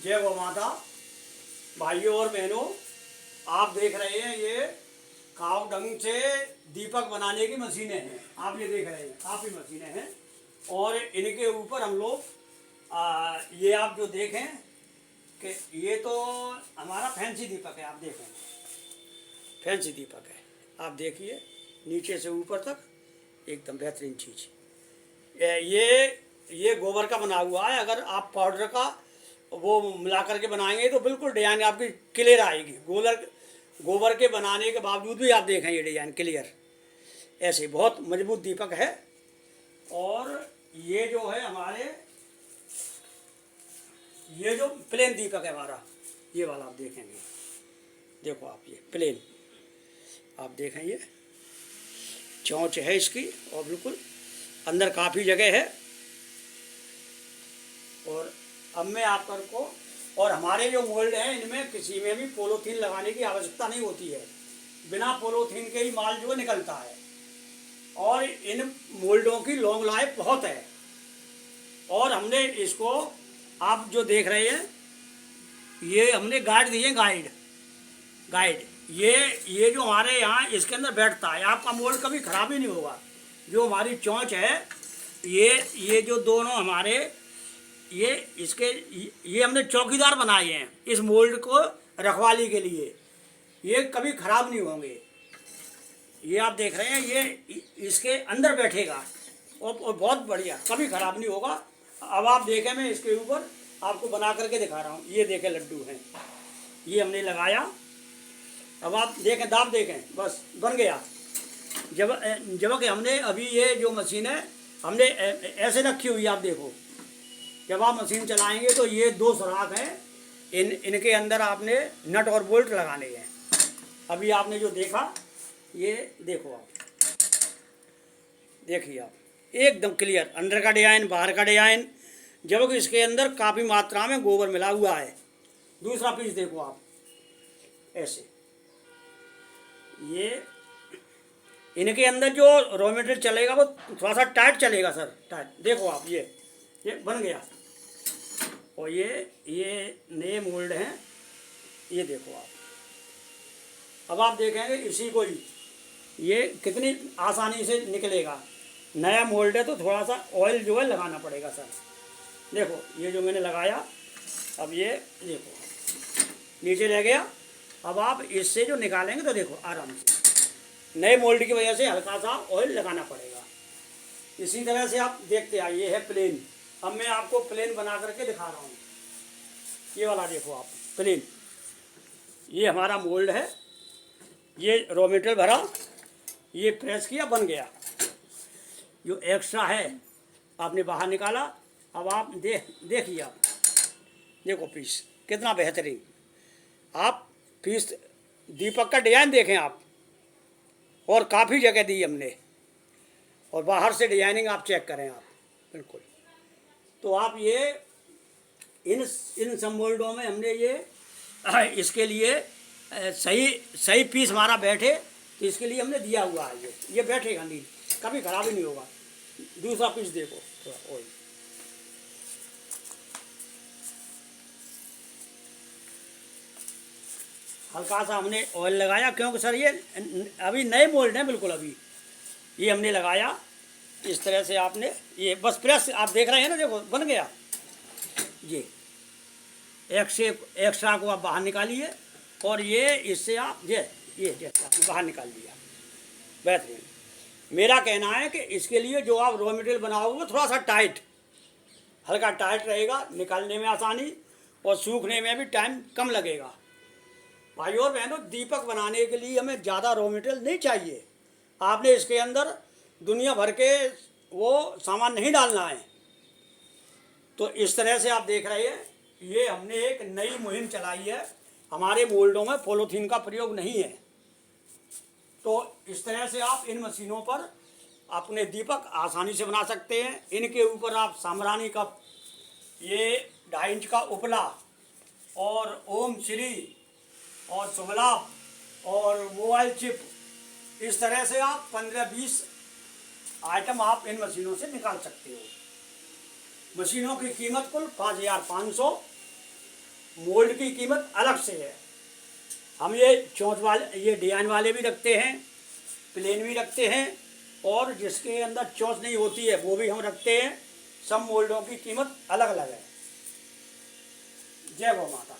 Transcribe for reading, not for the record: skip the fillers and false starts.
जय गौ माता। भाइयों और बहनों, आप देख रहे हैं ये काव ढंग से दीपक बनाने की मशीनें हैं। आप ये देख रहे हैं, काफ़ी मशीनें हैं और इनके ऊपर हम लोग ये आप जो देखें कि ये तो हमारा फैंसी दीपक है। आप देखें, फैंसी दीपक है। आप देखिए नीचे से ऊपर तक एकदम बेहतरीन चीज़। ये गोबर का बना हुआ है। अगर आप पाउडर का वो मिला करके बनाएंगे तो बिल्कुल डिजाइन आपकी क्लियर आएगी। गोबर के बनाने के बावजूद भी आप देखें ये डिजाइन क्लियर, ऐसे बहुत मजबूत दीपक है। और ये जो है हमारे, ये जो प्लेन दीपक है हमारा, ये वाला आप देखेंगे, देखो आप ये प्लेन आप देखें, ये चोंच है इसकी और बिल्कुल अंदर काफ़ी जगह है। और अब मैं आप को, और हमारे जो मोल्ड हैं इनमें किसी में भी पोलोथीन लगाने की आवश्यकता नहीं होती है। बिना पोलोथीन के ही माल जो निकलता है। और इन मोल्डों की लॉन्ग लाइफ बहुत है। और हमने इसको, आप जो देख रहे हैं, ये हमने गाइड दिए, गाइड ये जो हमारे यहाँ इसके अंदर बैठता है, आपका मोल्ड कभी ख़राब ही नहीं होगा। जो हमारी चोंच है, ये जो दोनों हमारे ये हमने चौकीदार बनाए हैं इस मोल्ड को रखवाली के लिए। ये कभी ख़राब नहीं होंगे। ये आप देख रहे हैं, ये इसके अंदर बैठेगा और बहुत बढ़िया, कभी ख़राब नहीं होगा। अब आप देखें, मैं इसके ऊपर आपको बना करके दिखा रहा हूँ। ये देखें लड्डू हैं, ये हमने लगाया। अब आप देखें, दाब देखें, बस बन गया। जब कि हमने अभी ये जो मशीन है हमने ऐसे रखी हुई है। आप देखो, जब आप मशीन चलाएंगे तो ये दो सुराख हैं, इनके अंदर आपने नट और बोल्ट लगाने हैं। अभी आपने जो देखा, ये देखो, आप देखिए, आप एकदम क्लियर अंदर का डिजाइन, बाहर का डिजाइन, जबकि इसके अंदर काफ़ी मात्रा में गोबर मिला हुआ है। दूसरा पीस देखो आप, ऐसे ये इनके अंदर जो रॉ मटेरियल चलेगा वो थोड़ा सा टाइट चलेगा सर, टाइट। देखो आप, ये बन गया। और ये नए मोल्ड हैं, ये देखो आप। अब आप देखेंगे इसी को ही ये कितनी आसानी से निकलेगा। नया मोल्ड है तो थोड़ा सा ऑयल जो है लगाना पड़ेगा सर। देखो ये जो मैंने लगाया, अब ये देखो नीचे रह गया। अब आप इससे जो निकालेंगे तो देखो आराम से, नए मोल्ड की वजह से हल्का सा ऑयल लगाना पड़ेगा। इसी तरह से आप देखते आइए, है प्लेन। अब मैं आपको प्लेन बना करके दिखा रहा हूँ। ये वाला देखो आप, प्लेन। ये हमारा मोल्ड है, ये रॉ मटेरियल भरा, ये प्रेस किया, बन गया। जो एक्स्ट्रा है आपने बाहर निकाला। अब आप देखिए, आप देखो पीस कितना बेहतरीन। आप पीस दीपक का डिजाइन देखें आप, और काफ़ी जगह दी हमने, और बाहर से डिजाइनिंग आप चेक करें आप, बिल्कुल। तो आप ये इन सब मोल्डों में हमने ये इसके लिए सही पीस हमारा बैठे, तो इसके लिए हमने दिया हुआ है। ये बैठेगा नहीं, कभी ख़राब ही नहीं होगा। दूसरा पीस देखो, थोड़ा ऑयल, हल्का सा हमने ऑयल लगाया, क्योंकि सर ये अभी नए मोल्ड हैं बिल्कुल। अभी ये हमने लगाया इस तरह से। आपने ये बस प्रेस, आप देख रहे हैं ना, देखो बन गया। ये एक्स्ट्रा को आप बाहर निकालिए, और ये इससे आप ये जैसे आपने बाहर निकाल दिया, बेहतरीन। मेरा कहना है कि इसके लिए जो आप रॉ मटेरियल बनाओगे थोड़ा सा टाइट, हल्का टाइट रहेगा, निकालने में आसानी और सूखने में भी टाइम कम लगेगा। भाइयों और बहनों, दीपक बनाने के लिए हमें ज़्यादा रॉ मटेरियल नहीं चाहिए। आपने इसके अंदर दुनिया भर के वो सामान नहीं डालना है। तो इस तरह से आप देख रहे हैं, ये हमने एक नई मुहिम चलाई है। हमारे मोल्डों में पॉलीथीन का प्रयोग नहीं है। तो इस तरह से आप इन मशीनों पर अपने दीपक आसानी से बना सकते हैं। इनके ऊपर आप साम्रानी कप, ये 2.5 इंच का उपला, और ओम श्री, और शुभलाभ, और मोबाइल चिप, इस तरह से आप 15-20 आइटम आप इन मशीनों से निकाल सकते हो। मशीनों की कीमत कुल 5,500 मोल्ड की कीमत अलग से है। हम ये चौंच वाले, ये डिजाइन वाले भी रखते हैं, प्लेन भी रखते हैं, और जिसके अंदर चौंच नहीं होती है वो भी हम रखते हैं। सब मोल्डों की कीमत अलग अलग है। जय गौ माता।